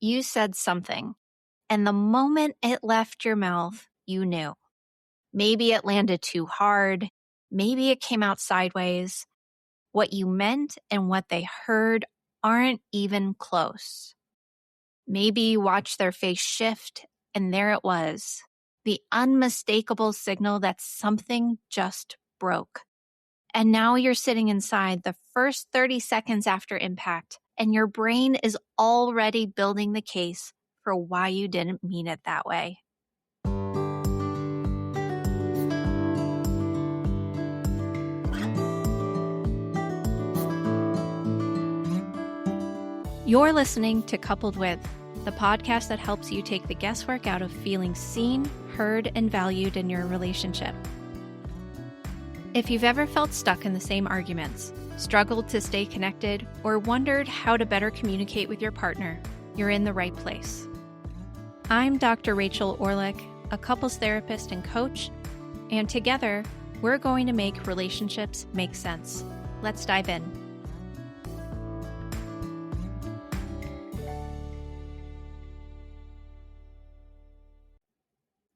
You said something, and the moment it left your mouth, you knew. Maybe it landed too hard. Maybe it came out sideways. What you meant and what they heard aren't even close. Maybe you watched their face shift, and there it was, the unmistakable signal that something just broke. And now you're sitting inside the first 30 seconds after impact, and your brain is already building the case for why you didn't mean it that way. You're listening to Coupled With, the podcast that helps you take the guesswork out of feeling seen, heard, and valued in your relationship. If you've ever felt stuck in the same arguments, struggled to stay connected, or wondered how to better communicate with your partner, you're in the right place. I'm Dr. Rachel Orlick, a couples therapist and coach, and together, we're going to make relationships make sense. Let's dive in.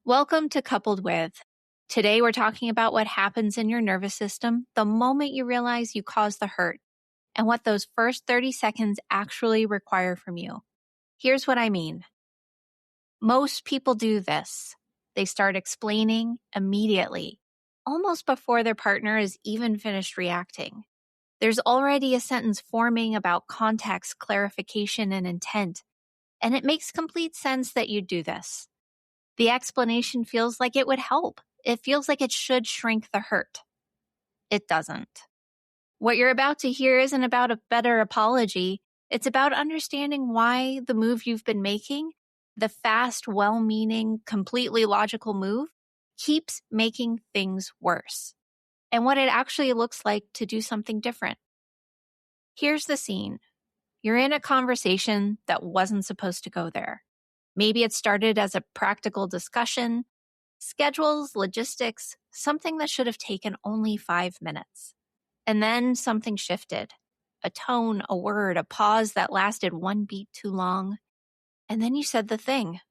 Welcome to Coupled With. Today, we're talking about what happens in your nervous system the moment you realize you caused the hurt and what those first 30 seconds actually require from you. Here's what I mean. Most people do this. They start explaining immediately, almost before their partner is even finished reacting. There's already a sentence forming about context, clarification, and intent, and it makes complete sense that you do this. The explanation feels like it would help. It feels like it should shrink the hurt. It doesn't. What you're about to hear isn't about a better apology. It's about understanding why the move you've been making, the fast, well-meaning, completely logical move, keeps making things worse, and what it actually looks like to do something different. Here's the scene. You're in a conversation that wasn't supposed to go there. Maybe it started as a practical discussion, schedules, logistics, something that should have taken only 5 minutes. And then something shifted. A tone, a word, a pause that lasted one beat too long. And then you said the thing.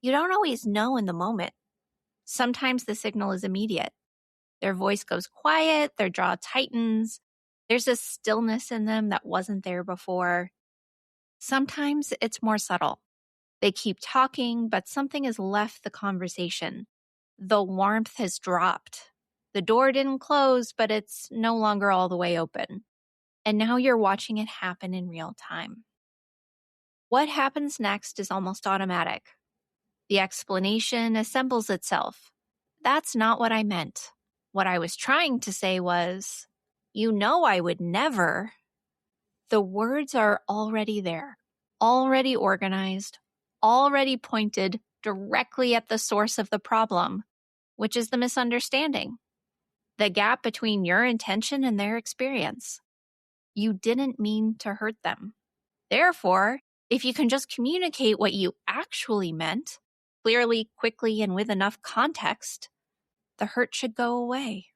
You don't always know in the moment. Sometimes the signal is immediate. Their voice goes quiet, their jaw tightens. There's a stillness in them that wasn't there before. Sometimes it's more subtle. They keep talking, but something has left the conversation. The warmth has dropped. The door didn't close, but it's no longer all the way open. And now you're watching it happen in real time. What happens next is almost automatic. The explanation assembles itself. That's not what I meant. What I was trying to say was, you know I would never. The words are already there, already organized, already pointed directly at the source of the problem, which is the misunderstanding, the gap between your intention and their experience. You didn't mean to hurt them. Therefore, if you can just communicate what you actually meant, clearly, quickly, and with enough context, the hurt should go away.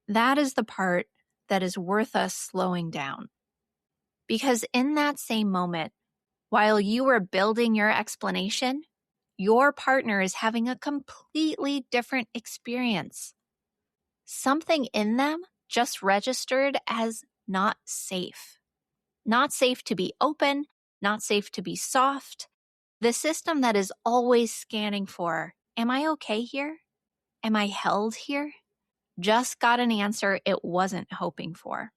That is the part that is worth us slowing down. Because in that same moment, while you were building your explanation, your partner is having a completely different experience. Something in them just registered as not safe. Not safe to be open, not safe to be soft. The system that is always scanning for, am I okay here? Am I held here? Just got an answer it wasn't hoping for.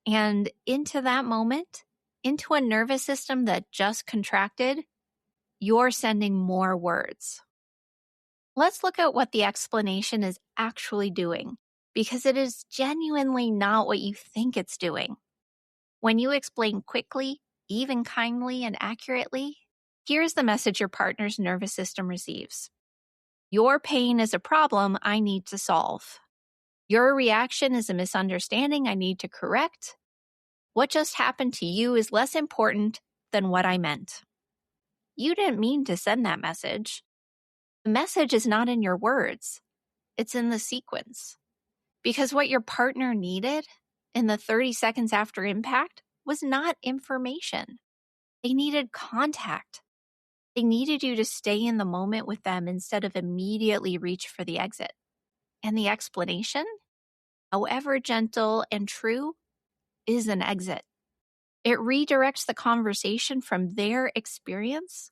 And into that moment, into a nervous system that just contracted, you're sending more words. Let's look at what the explanation is actually doing, because it is genuinely not what you think it's doing. When you explain quickly, even kindly and accurately, here's the message your partner's nervous system receives. Your pain is a problem I need to solve. Your reaction is a misunderstanding I need to correct. What just happened to you is less important than what I meant. You didn't mean to send that message. The message is not in your words. It's in the sequence. Because what your partner needed in the 30 seconds after impact was not information. They needed contact. They needed you to stay in the moment with them instead of immediately reach for the exit. And the explanation, however gentle and true, is an exit. It redirects the conversation from their experience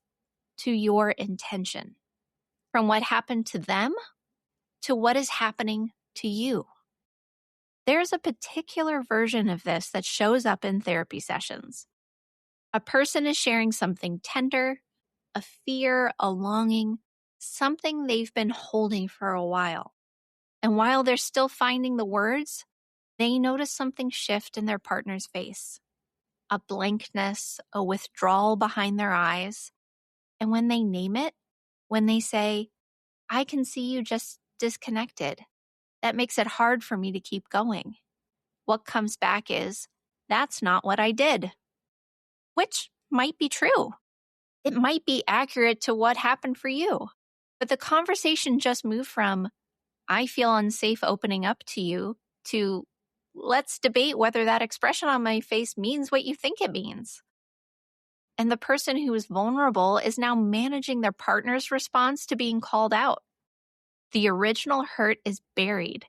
to your intention, from what happened to them to what is happening to you. There's a particular version of this that shows up in therapy sessions. A person is sharing something tender, a fear, a longing, something they've been holding for a while. And while they're still finding the words, they notice something shift in their partner's face, a blankness, a withdrawal behind their eyes. And when they name it, when they say, I can see you just disconnected, that makes it hard for me to keep going. What comes back is, that's not what I did. Which might be true. It might be accurate to what happened for you. But the conversation just moved from, I feel unsafe opening up to you, to, let's debate whether that expression on my face means what you think it means. And the person who is vulnerable is now managing their partner's response to being called out. The original hurt is buried.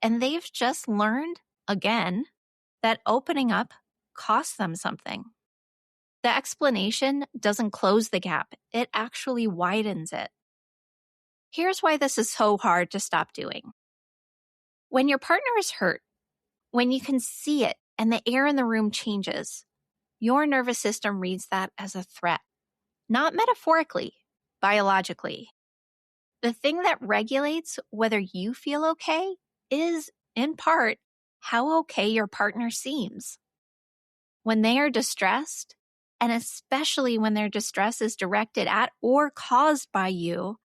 And they've just learned, again, that opening up costs them something. The explanation doesn't close the gap. It actually widens it. Here's why this is so hard to stop doing. When your partner is hurt, when you can see it and the air in the room changes, your nervous system reads that as a threat. Not metaphorically, biologically. The thing that regulates whether you feel okay is, in part, how okay your partner seems. When they are distressed, and especially when their distress is directed at or caused by you,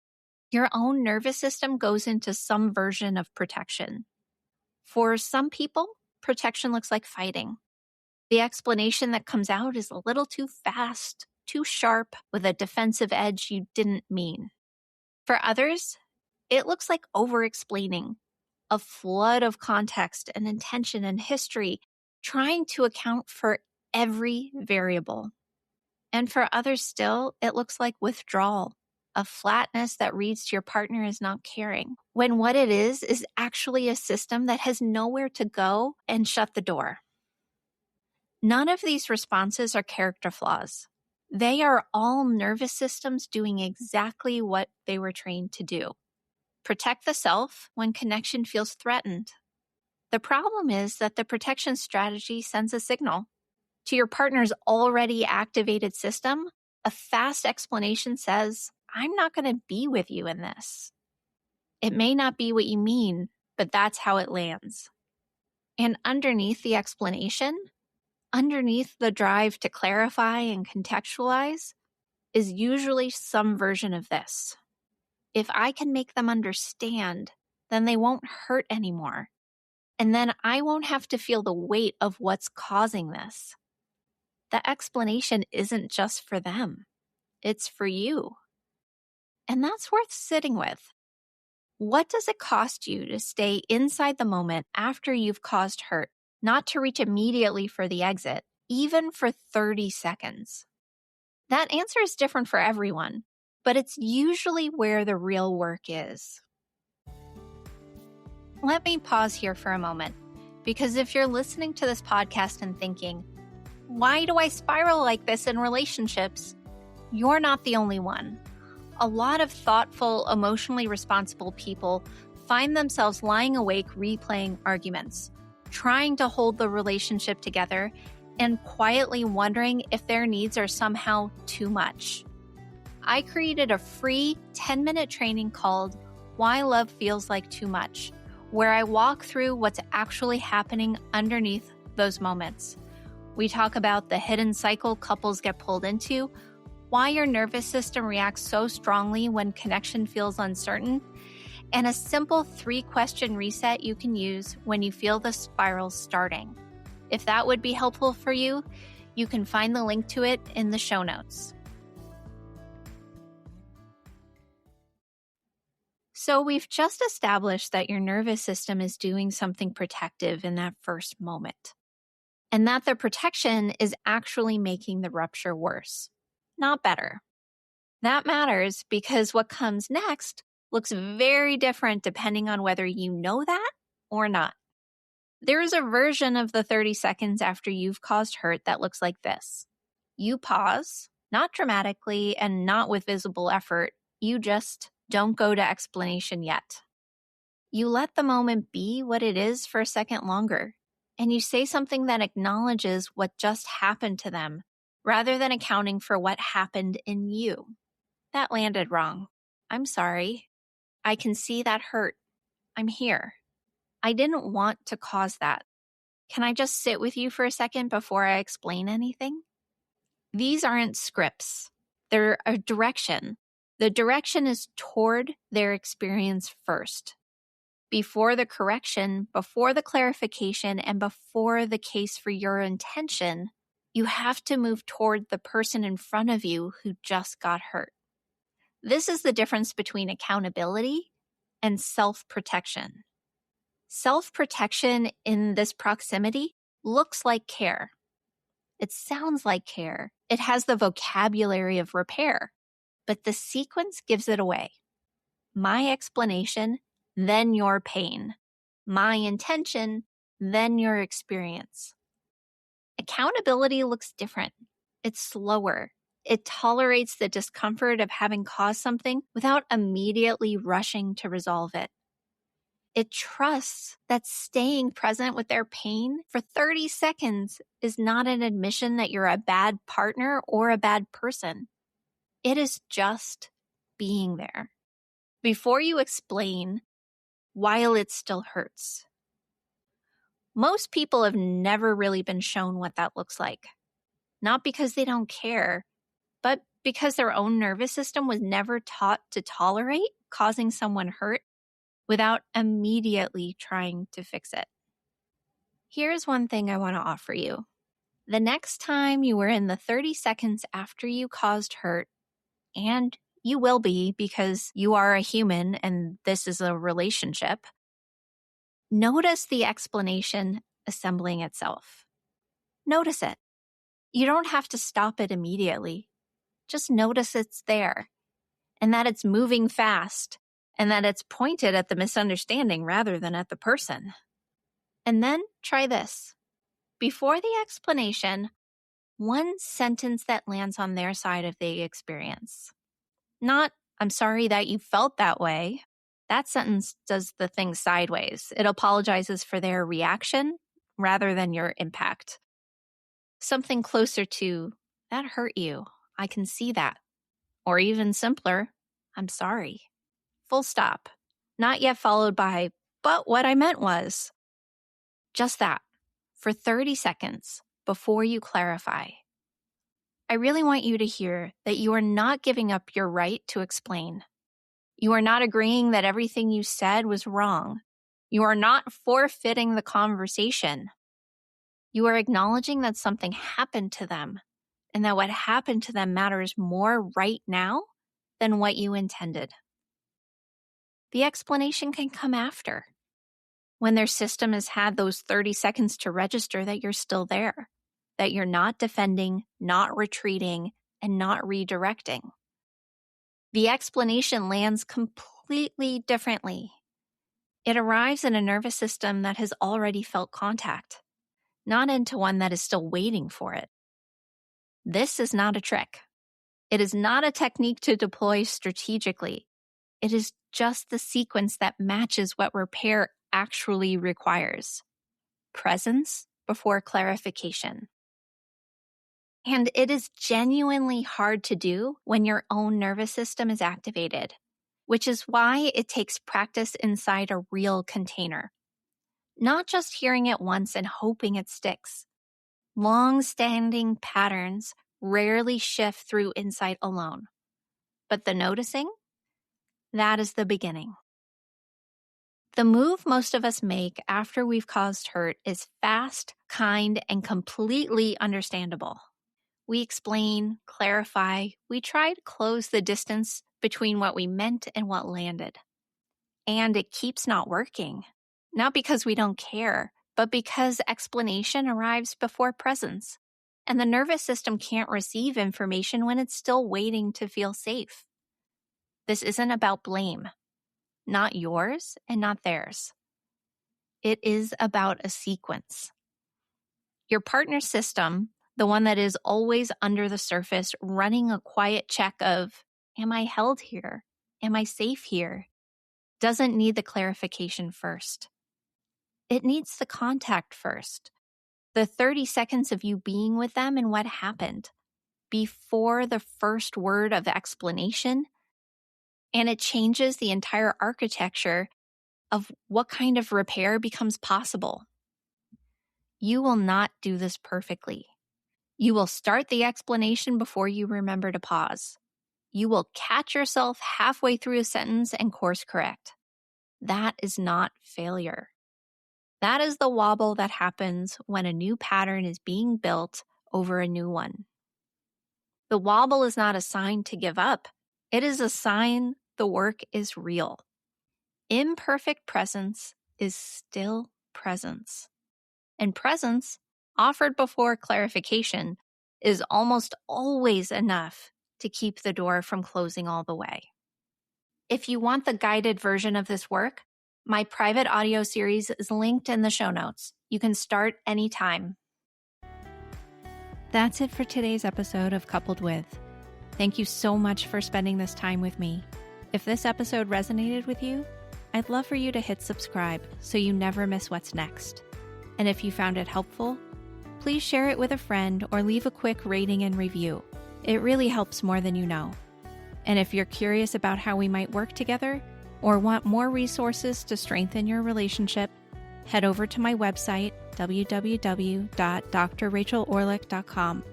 your own nervous system goes into some version of protection. For some people, protection looks like fighting. The explanation that comes out is a little too fast, too sharp, with a defensive edge you didn't mean. For others, it looks like over-explaining, a flood of context and intention and history, trying to account for every variable. And for others still, it looks like withdrawal, a flatness that reads to your partner as not caring, when what it is actually a system that has nowhere to go and shut the door. None of these responses are character flaws. They are all nervous systems doing exactly what they were trained to do. Protect the self when connection feels threatened. The problem is that the protection strategy sends a signal. To your partner's already activated system, a fast explanation says, I'm not going to be with you in this. It may not be what you mean, but that's how it lands. And underneath the explanation, underneath the drive to clarify and contextualize, is usually some version of this. If I can make them understand, then they won't hurt anymore. And then I won't have to feel the weight of what's causing this. The explanation isn't just for them. It's for you. And that's worth sitting with. What does it cost you to stay inside the moment after you've caused hurt, not to reach immediately for the exit, even for 30 seconds? That answer is different for everyone, but it's usually where the real work is. Let me pause here for a moment, because if you're listening to this podcast and thinking, why do I spiral like this in relationships? You're not the only one. A lot of thoughtful, emotionally responsible people find themselves lying awake replaying arguments, trying to hold the relationship together, and quietly wondering if their needs are somehow too much. I created a free 10-minute training called Why Love Feels Like Too Much, where I walk through what's actually happening underneath those moments. We talk about the hidden cycle couples get pulled into, why your nervous system reacts so strongly when connection feels uncertain, and a simple 3-question reset you can use when you feel the spiral starting. If that would be helpful for you, you can find the link to it in the show notes. So we've just established that your nervous system is doing something protective in that first moment. and that the protection is actually making the rupture worse, not better. That matters because what comes next looks very different depending on whether you know that or not. There is a version of the 30 seconds after you've caused hurt that looks like this. You pause, not dramatically and not with visible effort. You just don't go to explanation yet. You let the moment be what it is for a second longer, and you say something that acknowledges what just happened to them rather than accounting for what happened in you. That landed wrong. I'm sorry. I can see that hurt. I'm here. I didn't want to cause that. Can I just sit with you for a second before I explain anything? These aren't scripts. They're a direction. The direction is toward their experience first. Before the correction, before the clarification, and before the case for your intention, you have to move toward the person in front of you who just got hurt. This is the difference between accountability and self-protection. Self-protection in this proximity looks like care. It sounds like care. It has the vocabulary of repair, but the sequence gives it away. My explanation, then your pain. My intention, then your experience. Accountability looks different. It's slower. It tolerates the discomfort of having caused something without immediately rushing to resolve it. It trusts that staying present with their pain for 30 seconds is not an admission that you're a bad partner or a bad person. It is just being there. Before you explain, while it still hurts. Most people have never really been shown what that looks like. Not because they don't care, but because their own nervous system was never taught to tolerate causing someone hurt without immediately trying to fix it. Here's one thing I want to offer you. The next time you are in the 30 seconds after you caused hurt, and you will be because you are a human and this is a relationship, notice the explanation assembling itself. Notice it. You don't have to stop it immediately. Just notice it's there and that it's moving fast and that it's pointed at the misunderstanding rather than at the person. And then try this. Before the explanation, one sentence that lands on their side of the experience. Not, I'm sorry that you felt that way. That sentence does the thing sideways. It apologizes for their reaction rather than your impact. Something closer to, that hurt you. I can see that. Or even simpler, I'm sorry. Full stop. Not yet followed by, but what I meant was. Just that, for 30 seconds before you clarify. I really want you to hear that you are not giving up your right to explain. You are not agreeing that everything you said was wrong. You are not forfeiting the conversation. You are acknowledging that something happened to them and that what happened to them matters more right now than what you intended. The explanation can come after, when their system has had those 30 seconds to register that you're still there, that you're not defending, not retreating, and not redirecting. The explanation lands completely differently. It arrives in a nervous system that has already felt contact, not into one that is still waiting for it. This is not a trick. It is not a technique to deploy strategically. It is just the sequence that matches what repair actually requires. Presence before clarification. And it is genuinely hard to do when your own nervous system is activated, which is why it takes practice inside a real container. Not just hearing it once and hoping it sticks. Long-standing patterns rarely shift through insight alone. But the noticing, that is the beginning. The move most of us make after we've caused hurt is fast, kind, and completely understandable. We explain, clarify, we try to close the distance between what we meant and what landed. And it keeps not working. Not because we don't care, but because explanation arrives before presence, and the nervous system can't receive information when it's still waiting to feel safe. This isn't about blame, not yours and not theirs. It is about a sequence. Your partner's system, the one that is always under the surface, running a quiet check of, am I held here? Am I safe here? Doesn't need the clarification first. It needs the contact first. The 30 seconds of you being with them and what happened before the first word of explanation. And it changes the entire architecture of what kind of repair becomes possible. You will not do this perfectly. You will start the explanation before you remember to pause. You will catch yourself halfway through a sentence and course correct. That is not failure. That is the wobble that happens when a new pattern is being built over a new one. The wobble is not a sign to give up. It is a sign the work is real. Imperfect presence is still presence. And presence, offered before clarification, is almost always enough to keep the door from closing all the way. If you want the guided version of this work, my private audio series is linked in the show notes. You can start anytime. That's it for today's episode of Coupled With. Thank you so much for spending this time with me. If this episode resonated with you, I'd love for you to hit subscribe so you never miss what's next. And if you found it helpful, please share it with a friend or leave a quick rating and review. It really helps more than you know. And if you're curious about how we might work together or want more resources to strengthen your relationship, head over to my website, www.drrachelorlick.com.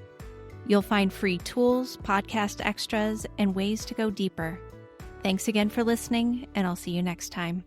You'll find free tools, podcast extras, and ways to go deeper. Thanks again for listening, and I'll see you next time.